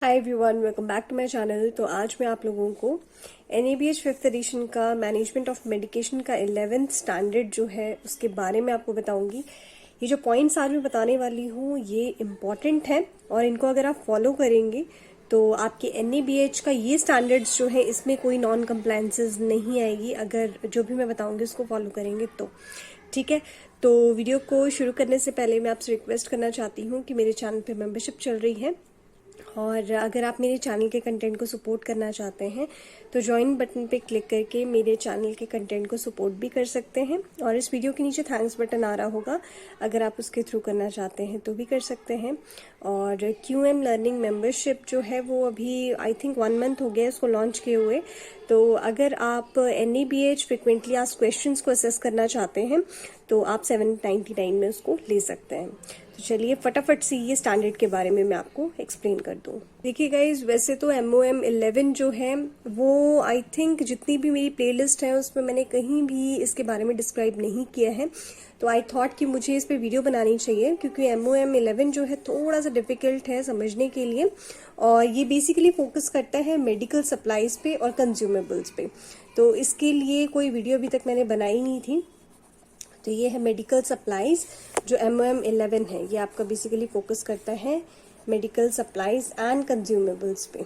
Hi everyone, welcome back to my channel. तो आज मैं आप लोगों को NABH फिफ्थ एडिशन का मैनेजमेंट ऑफ मेडिकेशन का 11th स्टैंडर्ड जो है उसके बारे में आपको बताऊंगी। ये जो पॉइंट्स आज मैं बताने वाली हूँ ये इम्पॉर्टेंट है और इनको अगर आप फॉलो करेंगे तो आपके NABH का ये स्टैंडर्ड्स जो है इसमें कोई नॉन कंप्लायंसेस नहीं आएगी, अगर जो भी मैं बताऊंगी उसको फॉलो करेंगे तो। ठीक है, तो वीडियो को शुरू करने से पहले मैं आपसे रिक्वेस्ट करना चाहती हूँ कि मेरे चैनल पे मेंबरशिप चल रही है और अगर आप मेरे चैनल के कंटेंट को सपोर्ट करना चाहते हैं तो ज्वाइन बटन पे क्लिक करके मेरे चैनल के कंटेंट को सपोर्ट भी कर सकते हैं। और इस वीडियो के नीचे थैंक्स बटन आ रहा होगा, अगर आप उसके थ्रू करना चाहते हैं तो भी कर सकते हैं। और QM लर्निंग मेंबरशिप जो है वो अभी आई थिंक 1 मंथ हो गया उसको लॉन्च किए हुए। तो अगर आप NABH फ्रिक्वेंटली आस्क्ड क्वेश्चंस को असेस करना चाहते हैं तो आप 799 में उसको ले सकते हैं। तो चलिए फटाफट से ये स्टैंडर्ड के बारे में मैं आपको एक्सप्लेन कर दूं। देखिए गाइज, वैसे तो MOM 11 जो है वो आई थिंक जितनी भी मेरी प्लेलिस्ट है उसमें मैंने कहीं भी इसके बारे में डिस्क्राइब नहीं किया है, तो आई थॉट कि मुझे इस पे वीडियो बनानी चाहिए क्योंकि MOM 11 जो है थोड़ा सा डिफिकल्ट है समझने के लिए और ये बेसिकली फोकस करता है मेडिकल सप्लाईज पे और कंज्यूमेबल्स पे। तो इसके लिए कोई वीडियो अभी तक मैंने बनाई नहीं थी। तो ये है मेडिकल सप्लाईज जो MOM 11 है, ये आपका बेसिकली फोकस करता है मेडिकल सप्लाईज एंड कंज्यूमेबल्स पे।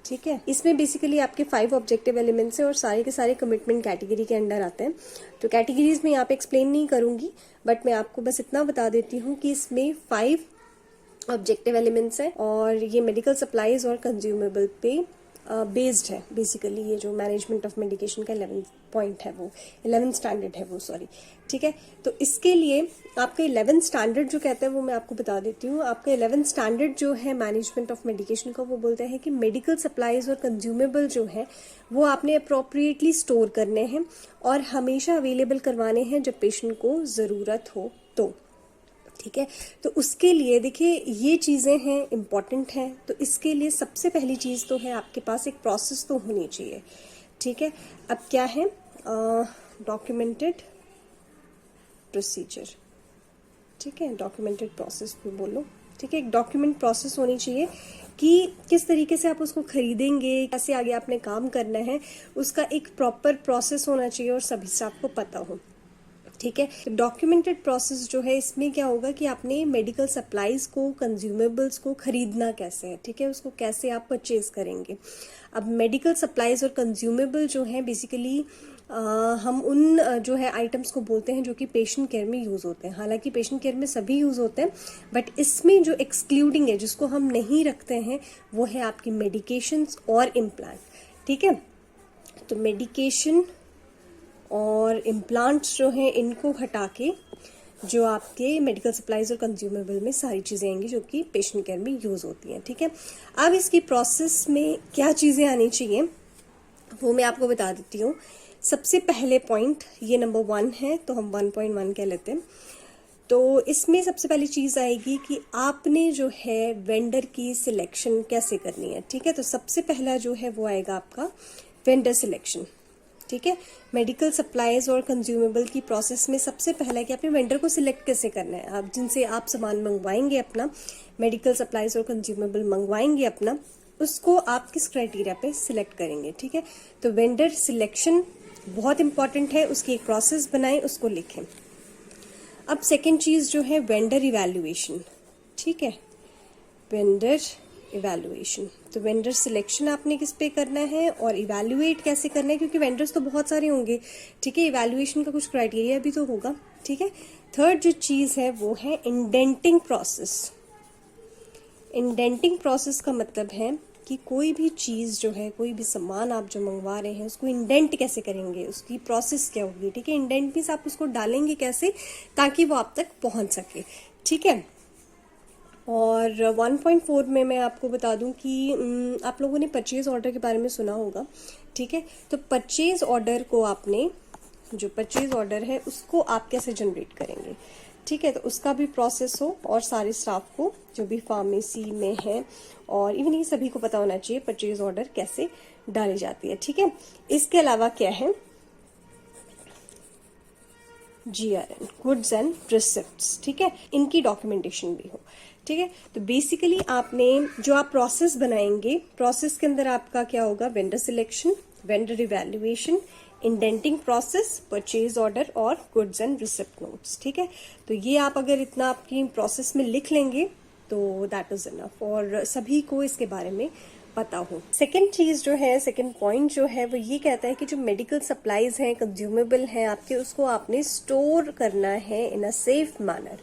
ठीक है, इसमें बेसिकली आपके 5 ऑब्जेक्टिव एलिमेंट्स हैं और सारे के सारे कमिटमेंट कैटेगरी के अंडर आते हैं। तो कैटेगरीज में यहाँ पे एक्सप्लेन नहीं करूंगी, बट मैं आपको बस इतना बता देती हूँ कि इसमें 5 ऑब्जेक्टिव एलिमेंट्स हैं और ये मेडिकल सप्लाईज और कंज्यूमेबल पे बेस्ड है। बेसिकली ये जो मैनेजमेंट ऑफ मेडिकेशन का 11 पॉइंट है वो 11 स्टैंडर्ड है वो, सॉरी। ठीक है, तो इसके लिए आपका 11 स्टैंडर्ड जो कहते हैं वो मैं आपको बता देती हूँ। आपका 11 स्टैंडर्ड जो है मैनेजमेंट ऑफ मेडिकेशन का वो बोलता है कि मेडिकल सप्लाईज और कंज्यूमेबल जो है वो आपने अप्रोप्रिएटली स्टोर करने हैं और हमेशा अवेलेबल करवाने हैं जब पेशेंट को जरूरत हो तो। ठीक है, तो उसके लिए देखिए ये चीजें हैं इम्पॉर्टेंट हैं। तो इसके लिए सबसे पहली चीज तो है आपके पास एक प्रोसेस तो होनी चाहिए। ठीक है, अब क्या है, डॉक्यूमेंटेड प्रोसीजर। ठीक है, डॉक्यूमेंटेड प्रोसेस भी बोलो। ठीक है, एक डॉक्यूमेंट प्रोसेस होनी चाहिए कि किस तरीके से आप उसको खरीदेंगे, कैसे आगे आपने काम करना है, उसका एक प्रॉपर प्रोसेस होना चाहिए और सभी स्टाफ को पता हो। ठीक है, डॉक्यूमेंटेड प्रोसेस जो है इसमें क्या होगा कि आपने मेडिकल सप्लाईज को, कंज्यूमेबल्स को खरीदना कैसे है, ठीक है, उसको कैसे आप परचेज करेंगे। अब मेडिकल सप्लाईज और कंज्यूमेबल जो है बेसिकली हम उन जो है आइटम्स को बोलते हैं जो कि पेशेंट केयर में यूज होते हैं। हालांकि पेशेंट केयर में सभी यूज होते हैं, बट इसमें जो एक्सक्लूडिंग है, जिसको हम नहीं रखते हैं, वो है आपकी मेडिकेशंस और इम्प्लांट। ठीक है, तो मेडिकेशन और इम्प्लांट्स जो हैं इनको हटा के जो आपके मेडिकल सप्लाईज और कंज्यूमेबल में सारी चीजें आएंगी जो कि पेशेंट केयर में यूज होती हैं। ठीक है, अब इसकी प्रोसेस में क्या चीजें आनी चाहिए वो मैं आपको बता देती हूँ। सबसे पहले पॉइंट ये नंबर 1 है, तो हम 1.1 कह लेते हैं। तो इसमें सबसे पहली चीज आएगी कि आपने जो है वेंडर की सिलेक्शन कैसे करनी है। ठीक है, तो सबसे पहला जो है वो आएगा आपका वेंडर सिलेक्शन। ठीक है, मेडिकल सप्लाईज और कंज्यूमेबल की प्रोसेस में सबसे पहला कि आपने वेंडर को सिलेक्ट कैसे करना है। आप जिनसे आप सामान मंगवाएंगे, अपना मेडिकल सप्लाईज और कंज्यूमेबल मंगवाएंगे अपना, उसको आप किस क्राइटेरिया पे सिलेक्ट करेंगे। ठीक है, तो वेंडर सिलेक्शन बहुत इंपॉर्टेंट है, उसकी एक प्रोसेस बनाएं, उसको लिखें। अब सेकेंड चीज जो है वेंडर इवैल्यूएशन। ठीक है, वेंडर इवैल्यूएशन, तो वेंडर सिलेक्शन आपने किस पे करना है और इवैल्यूएट कैसे करना है, क्योंकि वेंडर्स तो बहुत सारे होंगे। ठीक है, इवैल्यूएशन का कुछ क्राइटेरिया भी तो होगा। ठीक है, थर्ड जो चीज है वो है इंडेंटिंग प्रोसेस। इंडेंटिंग प्रोसेस का मतलब है कि कोई भी चीज जो है, कोई भी सामान आप जो मंगवा रहे हैं उसको इंडेंट कैसे करेंगे, उसकी प्रोसेस क्या होगी। ठीक है, इंडेंट मींस आप उसको डालेंगे कैसे ताकि वो आप तक पहुंच सके। ठीक है, और 1.4 में मैं आपको बता दूं कि आप लोगों ने परचेज ऑर्डर के बारे में सुना होगा। ठीक है, तो परचेज ऑर्डर को आपने, जो परचेज ऑर्डर है उसको आप कैसे जनरेट करेंगे। ठीक है, तो उसका भी प्रोसेस हो और सारे स्टाफ को जो भी फार्मेसी में है और इवन ये सभी को पता होना चाहिए परचेज ऑर्डर कैसे डाली जाती है। ठीक है, इसके अलावा क्या है, GRN, गुड्स एंड रिसिप्ट्स। ठीक है, इनकी डॉक्यूमेंटेशन भी हो। ठीक है। तो बेसिकली आपने जो आप प्रोसेस बनाएंगे, प्रोसेस के अंदर आपका क्या होगा, vendor selection, vendor evaluation, indenting process, purchase order और गुड्स एंड रिसिप्ट नोट्स। ठीक है, तो ये आप अगर इतना आपकी प्रोसेस में लिख लेंगे तो दैट इज इनफ, और सभी को इसके बारे में पता हो। सेकेंड चीज जो है, सेकेंड पॉइंट जो है वो ये कहता है कि जो मेडिकल सप्लाईज हैं, कंज्यूमेबल हैं आपके, उसको आपने स्टोर करना है इन अ सेफ मैनर।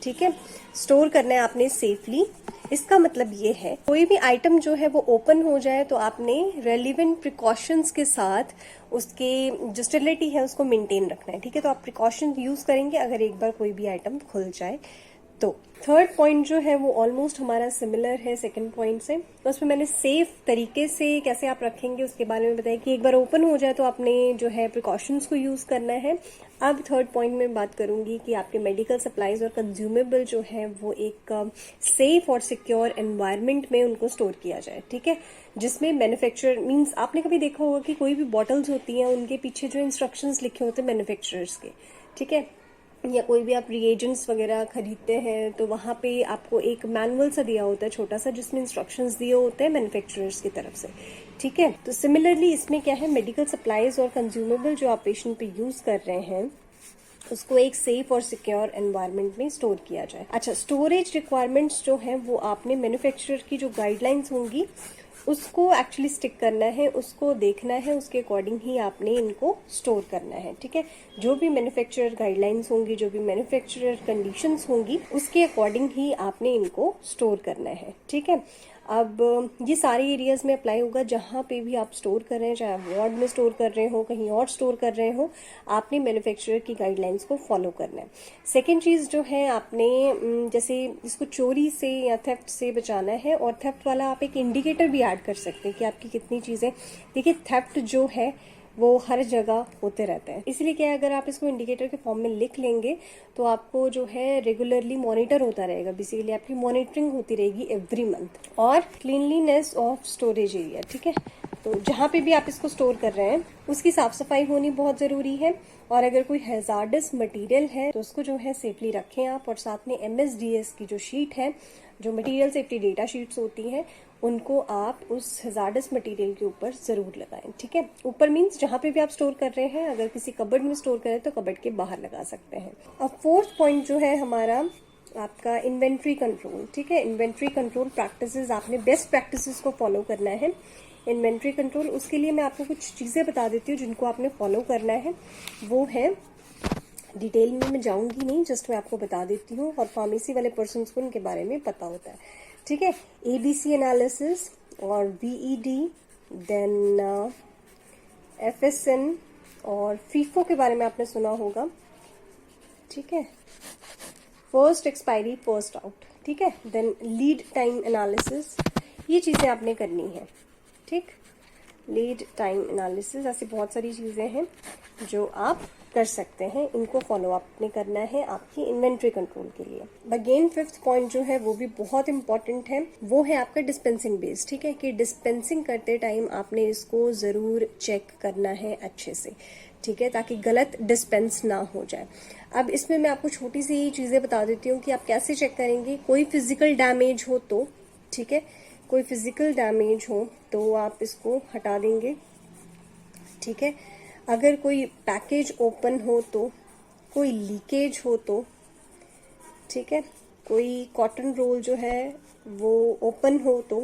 ठीक है, स्टोर करना है आपने सेफली। इसका मतलब ये है कोई भी आइटम जो है वो ओपन हो जाए तो आपने रेलिवेंट प्रिकॉशंस के साथ उसके जो स्टेरिलिटी है उसको मेंटेन रखना है। ठीक है, तो आप प्रिकॉशन यूज करेंगे अगर एक बार कोई भी आइटम खुल जाए तो। थर्ड पॉइंट जो है वो ऑलमोस्ट हमारा सिमिलर है सेकंड पॉइंट से, तो उसमें मैंने सेफ तरीके से कैसे आप रखेंगे उसके बारे में बताया कि एक बार ओपन हो जाए तो आपने जो है प्रिकॉशंस को यूज करना है। अब थर्ड पॉइंट में बात करूंगी कि आपके मेडिकल सप्लाईज और कंज्यूमेबल जो है वो एक सेफ और सिक्योर एनवायरनमेंट में उनको स्टोर किया जाए। ठीक है, जिसमें मैन्युफैक्चरर मीन्स आपने कभी देखा होगा कि कोई भी बॉटल्स होती हैं उनके पीछे जो इंस्ट्रक्शंस लिखे होते हैं मैन्युफैक्चरर्स के, ठीक है, या कोई भी आप रिएजेंट्स वगैरह खरीदते हैं तो वहां पे आपको एक मैनुअल सा दिया होता है छोटा सा, जिसमें इंस्ट्रक्शंस दिए होते हैं मैन्युफैक्चरर्स की तरफ से। ठीक है, तो सिमिलरली इसमें क्या है, मेडिकल सप्लाईज और कंज्यूमेबल जो आप पेशेंट पे यूज कर रहे हैं उसको एक सेफ और सिक्योर एनवायरनमेंट में स्टोर किया जाए। अच्छा, स्टोरेज रिक्वायरमेंट्स जो है वो आपने मैन्युफैक्चरर की जो गाइडलाइंस होंगी उसको एक्चुअली स्टिक करना है, उसको देखना है, उसके अकॉर्डिंग ही आपने इनको स्टोर करना है। ठीक है, जो भी मैन्युफैक्चरर गाइडलाइंस होंगी, जो भी मैन्युफैक्चरर कंडीशंस होंगी उसके अकॉर्डिंग ही आपने इनको स्टोर करना है। ठीक है, अब ये सारे एरियाज में अप्लाई होगा जहां पे भी आप स्टोर कर रहे हैं, चाहे आप वार्ड में स्टोर कर रहे हो, कहीं और स्टोर कर रहे हो, आपने मैन्युफैक्चरर की गाइडलाइंस को फॉलो करना है। सेकेंड चीज जो है, आपने जैसे इसको चोरी से या थेफ्ट से बचाना है, और थेफ्ट वाला आप एक इंडिकेटर भी ऐड कर सकते हैं कि आपकी कितनी चीजें, देखिए थेफ्ट जो है वो हर जगह होते रहते हैं, इसलिए क्या है अगर आप इसको इंडिकेटर के फॉर्म में लिख लेंगे तो आपको जो है रेगुलरली मॉनिटर होता रहेगा, बेसिकली आपकी मॉनिटरिंग होती रहेगी एवरी मंथ। और क्लीनलीनेस ऑफ स्टोरेज एरिया, ठीक है, तो जहां पे भी आप इसको स्टोर कर रहे हैं उसकी साफ सफाई होनी बहुत जरूरी है, और अगर कोई हैजार्डस मटेरियल है तो उसको जो है सेफली रखें आप, और साथ में MSDS की जो शीट है, जो मटेरियल सेफ्टी डेटा शीट्स होती हैं, उनको आप उस हैजार्डस मटेरियल के ऊपर जरूर लगाएं। ठीक है, ऊपर मीन्स जहां पे भी आप स्टोर कर रहे हैं, अगर किसी कबर्ड में स्टोर करें तो कबर्ड के बाहर लगा सकते हैं। अब फोर्थ पॉइंट जो है हमारा आपका इन्वेंट्री कंट्रोल। ठीक है, इन्वेंट्री कंट्रोल प्रैक्टिसेस, आपने बेस्ट प्रैक्टिसेस को फॉलो करना है। इन्वेंट्री कंट्रोल, उसके लिए मैं आपको कुछ चीजें बता देती हूँ जिनको आपने फॉलो करना है। वो है, डिटेल में मैं जाऊंगी नहीं, जस्ट मैं आपको बता देती हूँ, और फार्मेसी वाले पर्सन को उनके बारे में पता होता है। ठीक है, ABC एनालिसिस और VED, देन FSN और FIFO के बारे में आपने सुना होगा। ठीक है, फर्स्ट एक्सपायरी फर्स्ट आउट। ठीक है, देन लीड टाइम एनालिसिस, ये चीजें आपने करनी है। ठीक, लीड टाइम एनालिसिस, ऐसी बहुत सारी चीजें हैं जो आप कर सकते हैं, इनको फॉलो आपने करना है आपकी इन्वेंट्री कंट्रोल के लिए। अगेन फिफ्थ पॉइंट जो है वो भी बहुत इंपॉर्टेंट है, वो है आपका डिस्पेंसिंग बेस। ठीक है, कि डिस्पेंसिंग करते टाइम आपने इसको जरूर चेक करना है अच्छे से। ठीक है, ताकि गलत डिस्पेंस ना हो जाए। अब इसमें मैं आपको छोटी सी चीजें बता देती हूँ कि आप कैसे चेक करेंगे। कोई फिजिकल डैमेज हो तो, ठीक है, कोई फिजिकल डैमेज हो तो आप इसको हटा देंगे। ठीक है, अगर कोई पैकेज ओपन हो तो, कोई लीकेज हो तो, ठीक है, कोई कॉटन रोल जो है वो ओपन हो तो,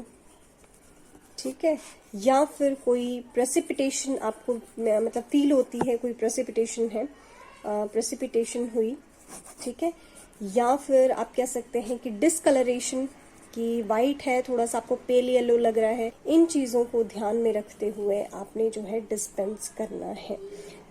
ठीक है, या फिर कोई प्रेसिपिटेशन आपको मतलब फील होती है, कोई प्रेसिपिटेशन है, प्रेसिपिटेशन हुई, ठीक है, या फिर आप कह सकते हैं कि डिसकलरेशन कि वाइट है, थोड़ा सा आपको पेल येलो लग रहा है, इन चीजों को ध्यान में रखते हुए आपने जो है डिस्पेंस करना है।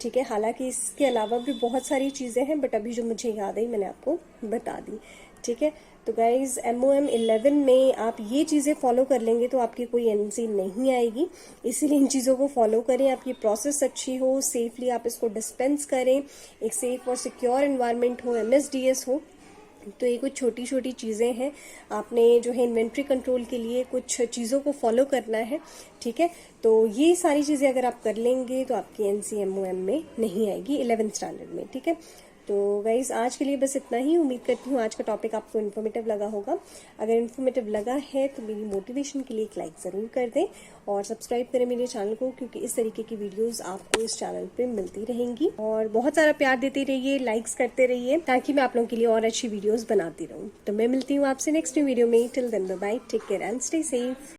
ठीक है, हालांकि इसके अलावा भी बहुत सारी चीजें हैं, बट अभी जो मुझे याद आई मैंने आपको बता दी। ठीक है, तो गाइज MOM 11 में आप ये चीजें फॉलो कर लेंगे तो आपकी कोई NC नहीं आएगी, इसीलिए इन चीजों को फॉलो करें, आपकी प्रोसेस अच्छी हो, सेफली आप इसको डिस्पेंस करें, एक सेफ और सिक्योर एनवायरनमेंट हो, MSDS हो। तो ये कुछ छोटी छोटी चीजें हैं, आपने जो है इन्वेंट्री कंट्रोल के लिए कुछ चीजों को फॉलो करना है। ठीक है, तो ये सारी चीजें अगर आप कर लेंगे तो आपकी NC MOM में नहीं आएगी 11th स्टैंडर्ड में। ठीक है, तो गाइज आज के लिए बस इतना ही। उम्मीद करती हूँ आज का टॉपिक आपको इन्फॉर्मेटिव लगा होगा। अगर इन्फॉर्मेटिव लगा है तो मेरी मोटिवेशन के लिए एक लाइक ज़रूर कर दें और सब्सक्राइब करें मेरे चैनल को, क्योंकि इस तरीके की वीडियोस आपको इस चैनल पे मिलती रहेंगी। और बहुत सारा प्यार देते रहिए, लाइक्स करते रहिए, ताकि मैं आप लोगों के लिए और अच्छी वीडियोस बनाती रहूँ। तो मैं मिलती हूँ आपसे नेक्स्ट वीडियो में। Till then bye bye, take care and stay safe.